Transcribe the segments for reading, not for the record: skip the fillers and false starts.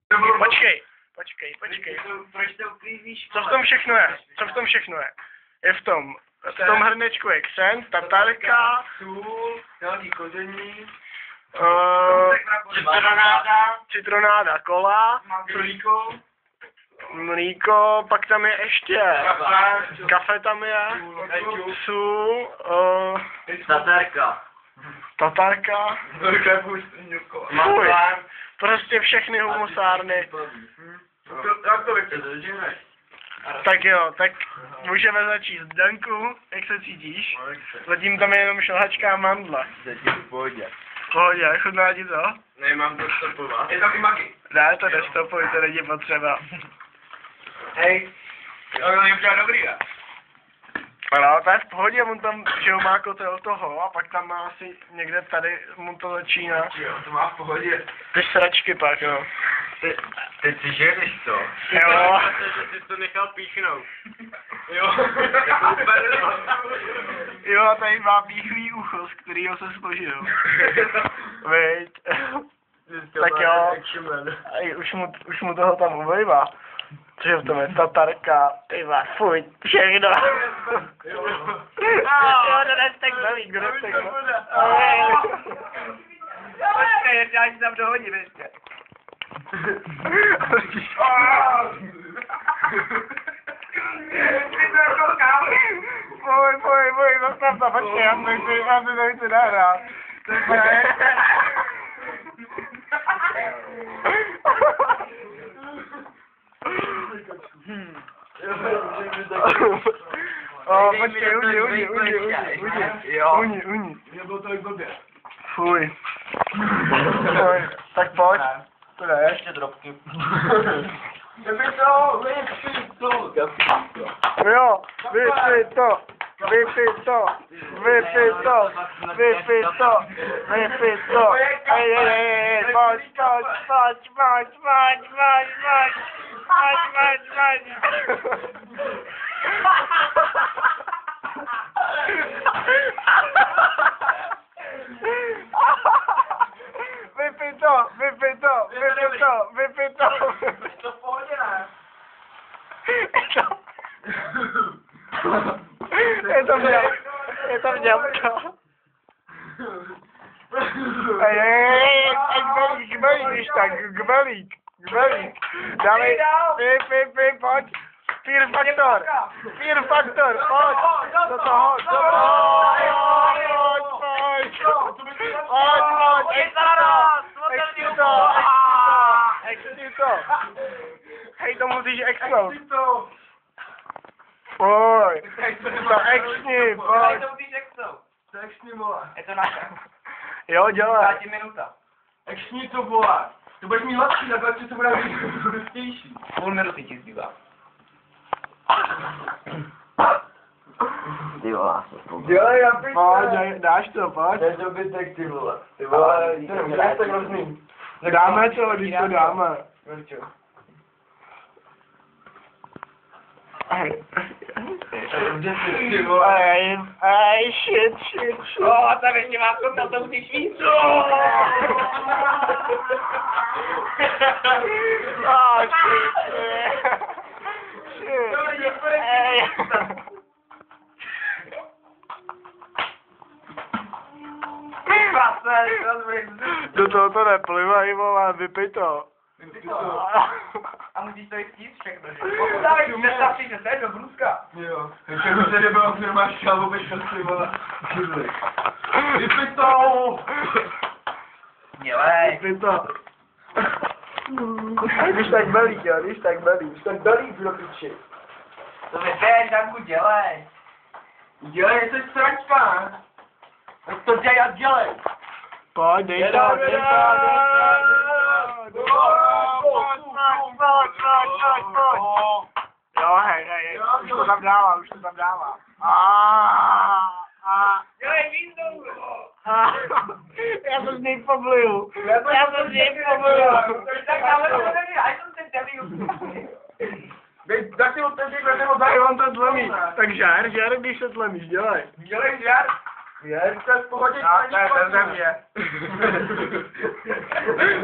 Počkej. Co v tom všechno je? Je v tom hrnečku je ksen, tatarka, sůl, nějaký koření, citronáda, kola, mlíko, pak tam je ještě kafe tam je, sůl, tatarka, fuj, prostě všechny humusárny. Tak jo, tak můžeme začít. Danku, jak se cítíš? Zatím tam je jenom šlehačka a mandla. v pohodě. V pohodě, chutná ti to? Nemám to stopovat. Je taky magi. Ne, to nestopuj, to není potřeba. Hej. Jo, je to dobrý, ne? No, to je v pohodě, on tam, že ho má kotel toho a pak tam má asi někde tady mu to začíná. Jo, to má v pohodě. Ty sračky pak, no. Teď si žereš to? Jo. Ty to nechal píchnout. Jo, a tady má píchlý ucho, z kterýho se složil. Viď. Tak jo. Už mu toho tam ubejvá. Cože v tom je tatarka, ty má, fuj, všechno. Jo, dones tak balík, Počkej, já si tam dohodím ještě. Fuj, zastav to, počkej, já si to chci nahrát. Počkej, uni. Nebylo to jak blbě. Fuj. Tak pojď. To ne. Ještě drobky. Vypij Jo, vypij to. Ej, pojď. Vypij to. To v pohodě, ne? Je to mělka. Ej, gmelík. Dávej, pij, pojď. Fear Factor, pojď. Do toho. Exni to. Hej, to musíš exnout. Pojď. To exni, pojď. To exni, vole. Je to naše. Jo, dělej. 50 minuta. Exni to, vole. To budeš mít lepší, takhle to bude hustější. Půl minuty ti zbývá. Ty vole, Dělej, já píš. Pojď, dáš to, pojď. To je dobytek, ty vole. Ty vole, to je tak hrozný. Dáme to, když to dáme. Ej, shit. tam ještě má kotel, to musíš víc. Shit. Ej. Do toho to neplivej, vole, vypij to. A musíš to jít chtít všechno, že? Dávej, představ si, že jsi do Bruska. Jo. Takže už tady bylo, že máš šalvu vyšetři, vole. Vypij to! Dělej. Vypij to. Když tak belík, jo, když tak belík, do piči. To vypěš, Danku, dělej. Dělej, jsi sračka. Pojď to dělej. Pojď, dej to. Jo, hej, už to tam dává. Dělej Windows. Já jsem z něj pobliju. Tak dáme to tady, já jsem ten debil. Tak si otevři, kde nebo Tak on to tlumí. Tak žár, když se tlumíš, dělej. Dělej žár. Je, to je v pohodě. To je ten země.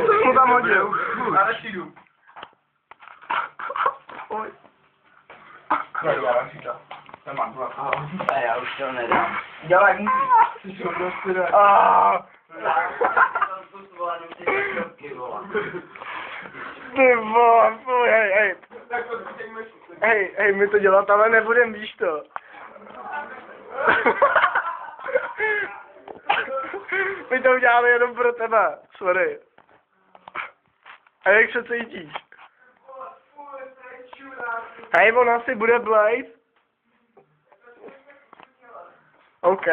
Co mu tam hodil? A nešídu. Pojď. Dělám si to. Nemám to. A já už to nedám. Dělej, musíš. Ty to prostě ne. Ty vole, fuj, hej. Tak to chceme šup. Hej, my to dělat ale nebudem, víš to. My to uděláme jenom pro tebe, sorry. A jak se cítíš? Hej, on asi bude Blade. OK.